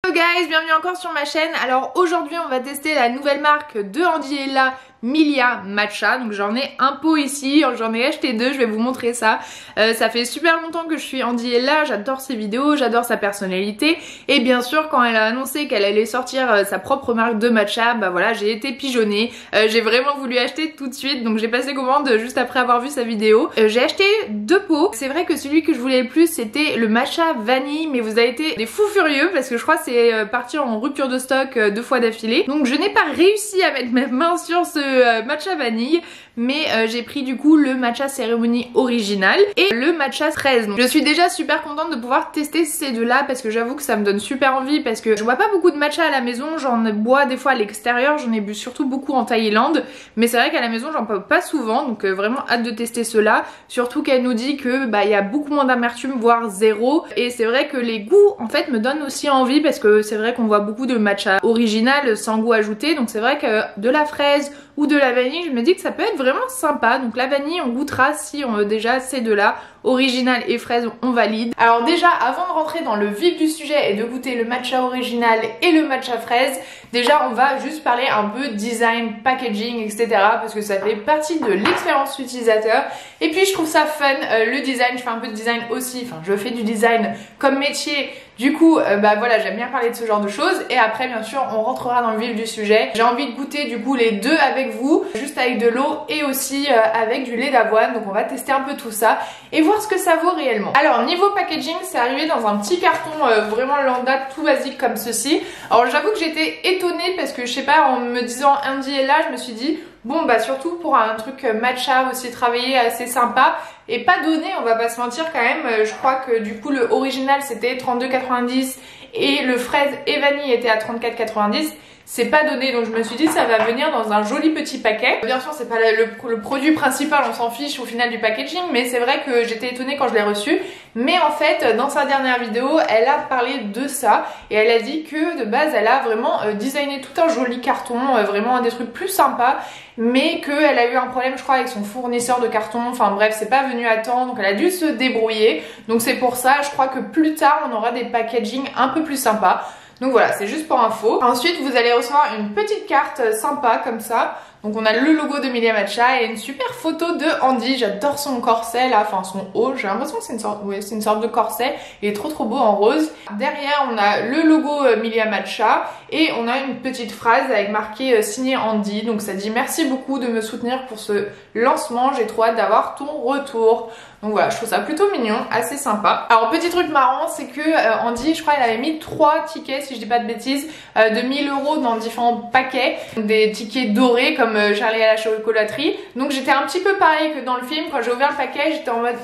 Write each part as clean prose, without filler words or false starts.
Hello guys, bienvenue encore sur ma chaîne. Alors aujourd'hui on va tester la nouvelle marque de Andy et Ella, Milia Matcha. Donc j'en ai un pot ici, j'en ai acheté deux, je vais vous montrer ça. Ça fait super longtemps que je suis Andy et Ella, j'adore ses vidéos, j'adore sa personnalité. Et bien sûr quand elle a annoncé qu'elle allait sortir sa propre marque de matcha, bah voilà, j'ai été pigeonnée. J'ai vraiment voulu acheter tout de suite, donc j'ai passé commande juste après avoir vu sa vidéo. J'ai acheté deux pots. C'est vrai que celui que je voulais le plus c'était le matcha vanille, mais vous avez été des fous furieux parce que je crois que c'est parti en rupture de stock deux fois d'affilée. Donc je n'ai pas réussi à mettre mes mains sur ce matcha vanille, mais j'ai pris du coup le matcha cérémonie original et le matcha fraise. Donc je suis déjà super contente de pouvoir tester ces deux là parce que j'avoue que ça me donne super envie, parce que je bois pas beaucoup de matcha à la maison, j'en bois des fois à l'extérieur, j'en ai bu surtout beaucoup en Thaïlande, mais c'est vrai qu'à la maison j'en bois pas souvent, donc vraiment hâte de tester ceux-là, surtout qu'elle nous dit que bah il y a beaucoup moins d'amertume, voire zéro, et c'est vrai que les goûts en fait me donnent aussi envie, parce que c'est vrai qu'on voit beaucoup de matcha original sans goût ajouté, donc c'est vrai que de la fraise ou de la vanille, je me dis que ça peut être vraiment sympa. Donc la vanille on goûtera si on déjà ces deux là, original et fraise, on valide. Alors déjà avant de rentrer dans le vif du sujet et de goûter le matcha original et le matcha fraise, déjà on va juste parler un peu design, packaging, etc. parce que ça fait partie de l'expérience utilisateur, et puis je trouve ça fun, le design. Je fais un peu de design aussi, enfin je fais du design comme métier. Du coup, bah voilà, j'aime bien parler de ce genre de choses. Et après, bien sûr, on rentrera dans le vif du sujet. J'ai envie de goûter du coup les deux avec vous, juste avec de l'eau et aussi avec du lait d'avoine. Donc on va tester un peu tout ça et voir ce que ça vaut réellement. Alors niveau packaging, c'est arrivé dans un petit carton vraiment lambda, tout basique comme ceci. Alors j'avoue que j'étais étonnée parce que je sais pas, en me disant Andy est là, je me suis dit bon bah surtout pour un truc matcha aussi travaillé, assez sympa et pas donné, on va pas se mentir quand même. Je crois que du coup le original c'était 32,90 et le fraise et vanille était à 34,90. C'est pas donné, donc je me suis dit ça va venir dans un joli petit paquet. Bien sûr c'est pas le produit principal, on s'en fiche au final du packaging, mais c'est vrai que j'étais étonnée quand je l'ai reçu. Mais en fait dans sa dernière vidéo elle a parlé de ça et elle a dit que de base elle a vraiment designé tout un joli carton, vraiment des trucs plus sympas, mais qu'elle a eu un problème je crois avec son fournisseur de carton, enfin bref c'est pas venu à temps, donc elle a dû se débrouiller. Donc c'est pour ça, je crois que plus tard on aura des packaging un peu plus sympas. Donc voilà, c'est juste pour info. Ensuite, vous allez recevoir une petite carte sympa comme ça. Donc on a le logo de Milia Matcha et une super photo de Andy. J'adore son corset là, enfin son haut. J'ai l'impression que c'est une sorte, ouais, c'est une sorte de corset. Il est trop beau en rose. Derrière, on a le logo Milia Matcha et on a une petite phrase avec marqué signé Andy. Donc ça dit merci beaucoup de me soutenir pour ce lancement. J'ai trop hâte d'avoir ton retour. Donc voilà, je trouve ça plutôt mignon, assez sympa. Alors petit truc marrant, c'est que Andy, je crois, elle avait mis 3 tickets, si je dis pas de bêtises, de 1000 € dans différents paquets. Des tickets dorés comme Charlie à la chocolaterie. Donc j'étais un petit peu pareil que dans le film. Quand j'ai ouvert le paquet, j'étais en mode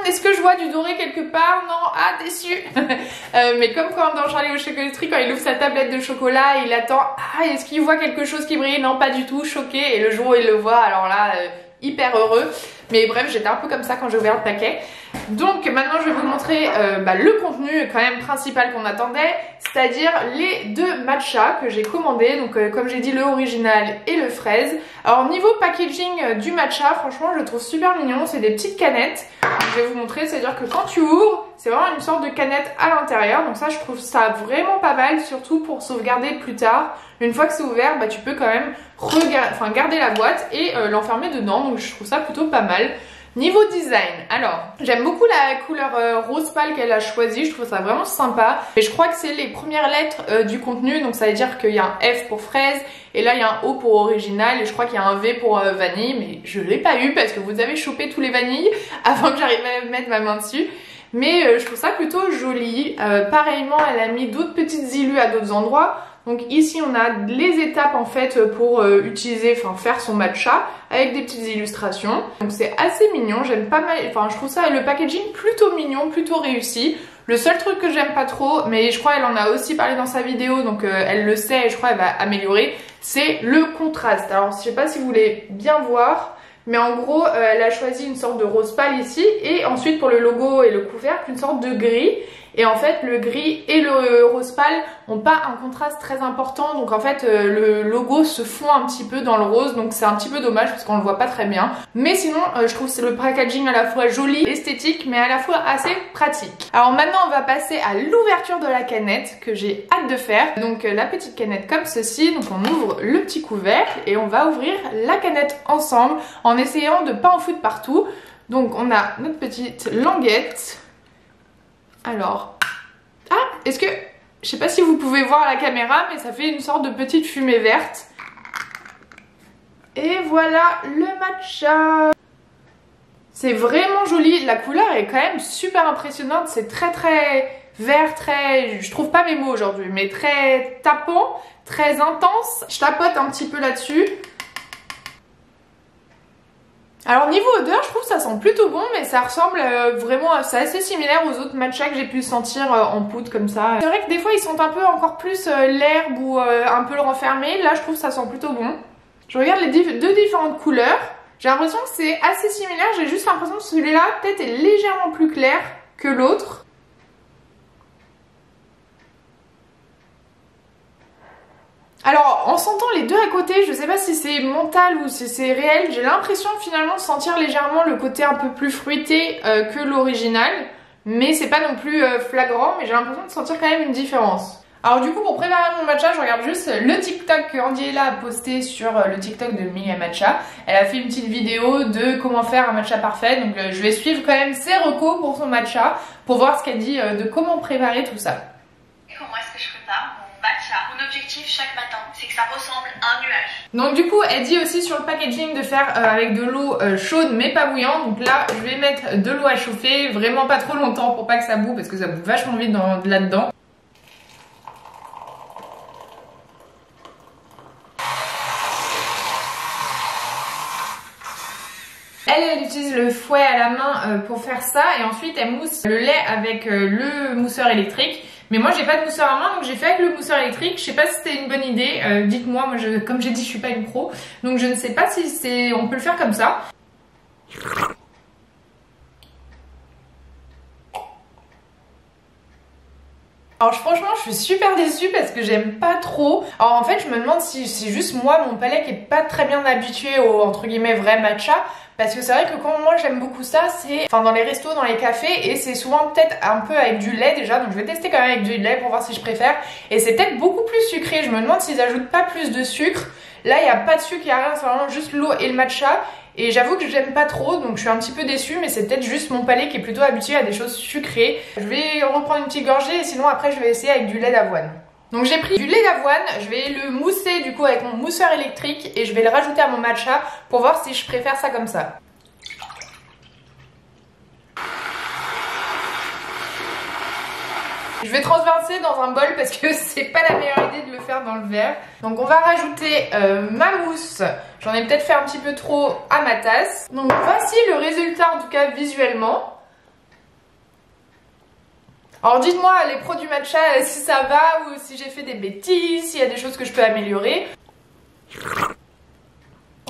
est-ce que je vois du doré quelque part? Non, ah déçu. Mais comme quand dans Charlie aux chocolaterie, quand il ouvre sa tablette de chocolat, il attend, ah est-ce qu'il voit quelque chose qui brille? Non, pas du tout, choqué. Et le jour où il le voit, alors là, hyper heureux. Mais bref, j'étais un peu comme ça quand j'ai ouvert le paquet. Donc maintenant je vais vous montrer le contenu quand même principal qu'on attendait, c'est-à-dire les deux matchas que j'ai commandés. Donc comme j'ai dit, le original et le fraise. Alors niveau packaging du matcha, franchement je le trouve super mignon. C'est des petites canettes. Je vais vous montrer, c'est-à-dire que quand tu ouvres, c'est vraiment une sorte de canette à l'intérieur. Donc ça je trouve ça vraiment pas mal, surtout pour sauvegarder plus tard. Une fois que c'est ouvert, bah, tu peux quand même garder la boîte et l'enfermer dedans. Donc je trouve ça plutôt pas mal. Niveau design, alors j'aime beaucoup la couleur rose pâle qu'elle a choisie, je trouve ça vraiment sympa. Et je crois que c'est les premières lettres du contenu, donc ça veut dire qu'il y a un F pour fraise et là il y a un O pour original et je crois qu'il y a un V pour vanille, mais je l'ai pas eu parce que vous avez chopé tous les vanilles avant que j'arrive à mettre ma main dessus. Mais je trouve ça plutôt joli. Pareillement elle a mis d'autres petites illus à d'autres endroits. Donc ici on a les étapes en fait pour faire son matcha avec des petites illustrations. Donc c'est assez mignon, j'aime pas mal, enfin je trouve ça, le packaging plutôt mignon, plutôt réussi. Le seul truc que j'aime pas trop, mais je crois elle en a aussi parlé dans sa vidéo, donc elle le sait et je crois elle va améliorer, c'est le contraste. Alors je sais pas si vous voulez bien voir, mais en gros elle a choisi une sorte de rose pâle ici et ensuite pour le logo et le couvercle une sorte de gris. Et en fait le gris et le rose pâle n'ont pas un contraste très important, donc en fait le logo se fond un petit peu dans le rose, donc c'est un petit peu dommage parce qu'on le voit pas très bien. Mais sinon je trouve que c'est le packaging à la fois joli, esthétique, mais à la fois assez pratique. Alors maintenant on va passer à l'ouverture de la canette que j'ai hâte de faire. Donc la petite canette comme ceci, donc on ouvre le petit couvercle et on va ouvrir la canette ensemble en essayant de pas en foutre partout. Donc on a notre petite languette. Alors, ah, est-ce que, je sais pas si vous pouvez voir à la caméra, mais ça fait une sorte de petite fumée verte. Et voilà le matcha. C'est vraiment joli, la couleur est quand même super impressionnante, c'est très vert, je trouve pas mes mots aujourd'hui, mais très tapant, très intense. Je tapote un petit peu là-dessus. Alors niveau odeur, je trouve que ça sent plutôt bon, mais ça ressemble vraiment, c'est assez similaire aux autres matchas que j'ai pu sentir en poudre comme ça. C'est vrai que des fois ils sentent un peu encore plus l'herbe ou un peu le renfermé. Là je trouve que ça sent plutôt bon. Je regarde les deux différentes couleurs. J'ai l'impression que c'est assez similaire, j'ai juste l'impression que celui-là peut-être est légèrement plus clair que l'autre. Alors en sentant les deux à côté, je sais pas si c'est mental ou si c'est réel, j'ai l'impression finalement de sentir légèrement le côté un peu plus fruité que l'original. Mais c'est pas non plus flagrant, mais j'ai l'impression de sentir quand même une différence. Alors du coup pour préparer mon matcha, je regarde juste le TikTok que Andiella a posté sur le TikTok de Milia Matcha. Elle a fait une petite vidéo de comment faire un matcha parfait, donc je vais suivre quand même ses recos pour son matcha, pour voir ce qu'elle dit de comment préparer tout ça. Comment est-ce que je prépare mon matcha? Mon objectif chaque matin, c'est que ça ressemble à un nuage. Donc du coup elle dit aussi sur le packaging de faire avec de l'eau chaude mais pas bouillante. Donc là je vais mettre de l'eau à chauffer, vraiment pas trop longtemps pour pas que ça boue parce que ça boue vachement vite là-dedans. Elle utilise le fouet à la main pour faire ça et ensuite elle mousse le lait avec le mousseur électrique. Mais moi j'ai pas de mousseur à main donc j'ai fait avec le mousseur électrique. Je sais pas si c'était une bonne idée, dites-moi, comme j'ai dit je suis pas une pro. Donc je ne sais pas si on peut le faire comme ça. Alors franchement je suis super déçue parce que j'aime pas trop. Alors en fait je me demande si c'est juste moi, mon palais qui est pas très bien habitué au entre guillemets vrai matcha. Parce que c'est vrai que quand moi j'aime beaucoup ça, c'est dans les restos, dans les cafés, et c'est souvent peut-être un peu avec du lait déjà, donc je vais tester quand même avec du lait pour voir si je préfère. Et c'est peut-être beaucoup plus sucré, je me demande s'ils ajoutent pas plus de sucre. Là il n'y a pas de sucre, il n'y a rien, c'est vraiment juste l'eau et le matcha. Et j'avoue que j'aime pas trop, donc je suis un petit peu déçue, mais c'est peut-être juste mon palais qui est plutôt habitué à des choses sucrées. Je vais reprendre une petite gorgée et sinon après je vais essayer avec du lait d'avoine. Donc j'ai pris du lait d'avoine, je vais le mousser du coup avec mon mousseur électrique et je vais le rajouter à mon matcha pour voir si je préfère ça comme ça. Je vais transverser dans un bol parce que c'est pas la meilleure idée de le faire dans le verre. Donc on va rajouter ma mousse. J'en ai peut-être fait un petit peu trop à ma tasse. Donc voici le résultat en tout cas visuellement. Alors dites-moi les pros du matcha si ça va ou si j'ai fait des bêtises, s'il y a des choses que je peux améliorer.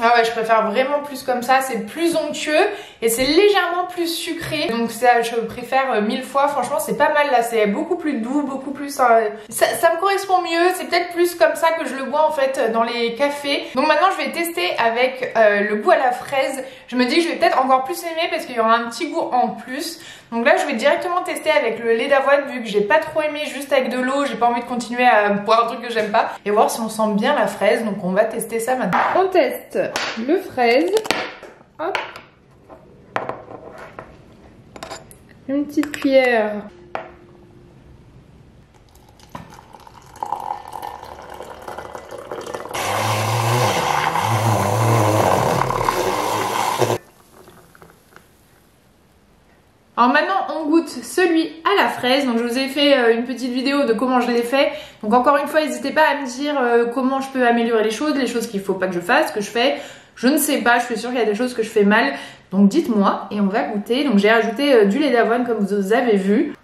Ah ouais, je préfère vraiment plus comme ça, c'est plus onctueux et c'est légèrement plus sucré. Donc ça, je préfère 1000 fois, franchement c'est pas mal là, c'est beaucoup plus doux, beaucoup plus... ça me correspond mieux, c'est peut-être plus comme ça que je le bois en fait dans les cafés. Donc maintenant je vais tester avec le goût à la fraise. Je me dis que je vais peut-être encore plus aimer parce qu'il y aura un petit goût en plus. Donc là je vais directement tester avec le lait d'avoine vu que j'ai pas trop aimé juste avec de l'eau, j'ai pas envie de continuer à boire un truc que j'aime pas. Et voir si on sent bien la fraise, donc on va tester ça maintenant. On teste le fraise. Hop. Une petite cuillère. Alors maintenant on goûte celui à la fraise, donc je vous ai fait une petite vidéo de comment je l'ai fait. Donc encore une fois n'hésitez pas à me dire comment je peux améliorer les choses qu'il faut pas que je fasse, que je fais. Je ne sais pas, je suis sûre qu'il y a des choses que je fais mal. Donc dites-moi et on va goûter. Donc j'ai rajouté du lait d'avoine comme vous avez vu.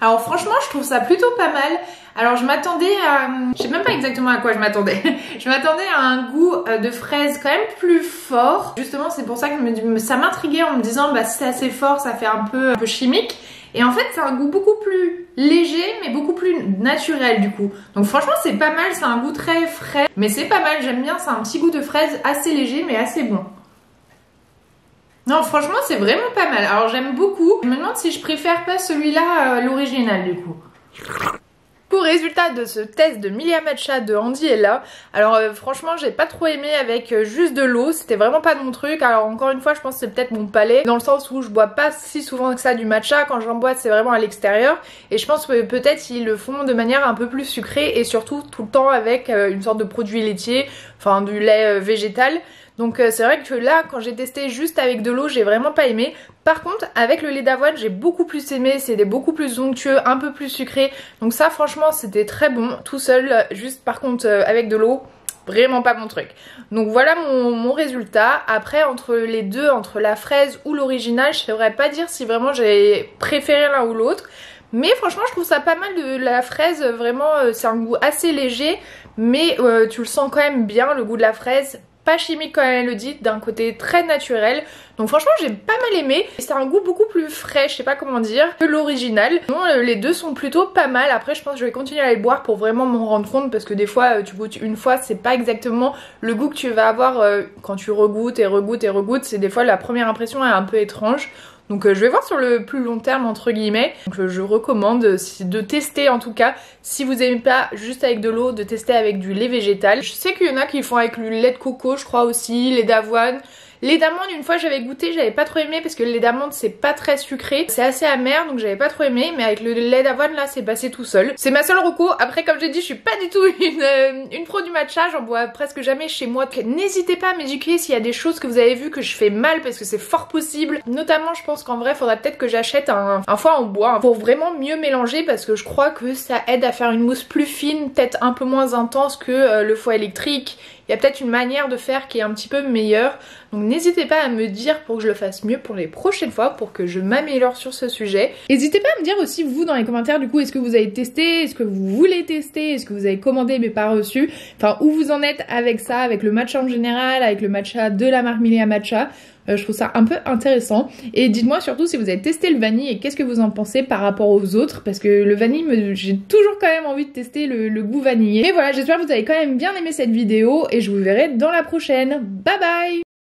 Alors franchement je trouve ça plutôt pas mal. Alors je m'attendais à... Je sais même pas exactement à quoi je m'attendais. Je m'attendais à un goût de fraise quand même plus fort. Justement c'est pour ça que ça m'intriguait en me disant bah si c'est assez fort ça fait un peu chimique. Et en fait c'est un goût beaucoup plus léger mais beaucoup plus naturel du coup. Donc franchement c'est pas mal, c'est un goût très frais. Mais c'est pas mal, j'aime bien, c'est un petit goût de fraise assez léger mais assez bon. Non franchement c'est vraiment pas mal, alors j'aime beaucoup. Je me demande si je préfère pas celui-là l'original du coup. Pour résultat de ce test de Milia Matcha de Andy Ella, alors franchement j'ai pas trop aimé avec juste de l'eau, c'était vraiment pas mon truc. Alors encore une fois je pense que c'est peut-être mon palais, dans le sens où je bois pas si souvent que ça du matcha, quand j'en bois c'est vraiment à l'extérieur. Et je pense que peut-être ils le font de manière un peu plus sucrée et surtout tout le temps avec une sorte de produit laitier, enfin du lait végétal. Donc c'est vrai que là quand j'ai testé juste avec de l'eau j'ai vraiment pas aimé. Par contre avec le lait d'avoine j'ai beaucoup plus aimé, c'était beaucoup plus onctueux, un peu plus sucré. Donc ça franchement c'était très bon tout seul, juste par contre avec de l'eau vraiment pas mon truc. Donc voilà mon résultat. Après entre les deux, entre la fraise ou l'original, je saurais pas dire si vraiment j'ai préféré l'un ou l'autre. Mais franchement je trouve ça pas mal de la fraise, vraiment c'est un goût assez léger. Mais tu le sens quand même bien le goût de la fraise. Pas chimique comme elle le dit, d'un côté très naturel. Donc franchement j'ai pas mal aimé. C'est un goût beaucoup plus frais, je sais pas comment dire, que l'original. Non, les deux sont plutôt pas mal. Après je pense que je vais continuer à les boire pour vraiment m'en rendre compte. Parce que des fois tu goûtes une fois, c'est pas exactement le goût que tu vas avoir quand tu regoutes et regoutes et regoutes. C'est des fois la première impression est un peu étrange. Donc je vais voir sur le plus long terme entre guillemets. Donc je recommande de tester en tout cas, si vous aimez pas juste avec de l'eau, de tester avec du lait végétal. Je sais qu'il y en a qui font avec le lait de coco je crois aussi, lait d'avoine. Lait d'amande une fois j'avais goûté, j'avais pas trop aimé parce que le lait d'amande c'est pas très sucré, c'est assez amer donc j'avais pas trop aimé, mais avec le lait d'avoine là c'est passé tout seul. C'est ma seule reco. Après comme j'ai dit je suis pas du tout une pro du matcha, j'en bois presque jamais chez moi. N'hésitez pas à m'éduquer s'il y a des choses que vous avez vu que je fais mal parce que c'est fort possible. Notamment je pense qu'en vrai faudrait peut-être que j'achète un foie en bois pour vraiment mieux mélanger parce que je crois que ça aide à faire une mousse plus fine, peut-être un peu moins intense que le foie électrique. Il y a peut-être une manière de faire qui est un petit peu meilleure. Donc n'hésitez pas à me dire pour que je le fasse mieux pour les prochaines fois, pour que je m'améliore sur ce sujet. N'hésitez pas à me dire aussi vous dans les commentaires du coup, est-ce que vous avez testé, est-ce que vous voulez tester, est-ce que vous avez commandé mais pas reçu. Enfin où vous en êtes avec ça, avec le matcha en général, avec le matcha de la marque Milia Matcha. Je trouve ça un peu intéressant. Et dites-moi surtout si vous avez testé le vanille et qu'est-ce que vous en pensez par rapport aux autres. Parce que le vanille, j'ai toujours quand même envie de tester le goût vanillé. Et voilà, j'espère que vous avez quand même bien aimé cette vidéo et je vous verrai dans la prochaine. Bye bye!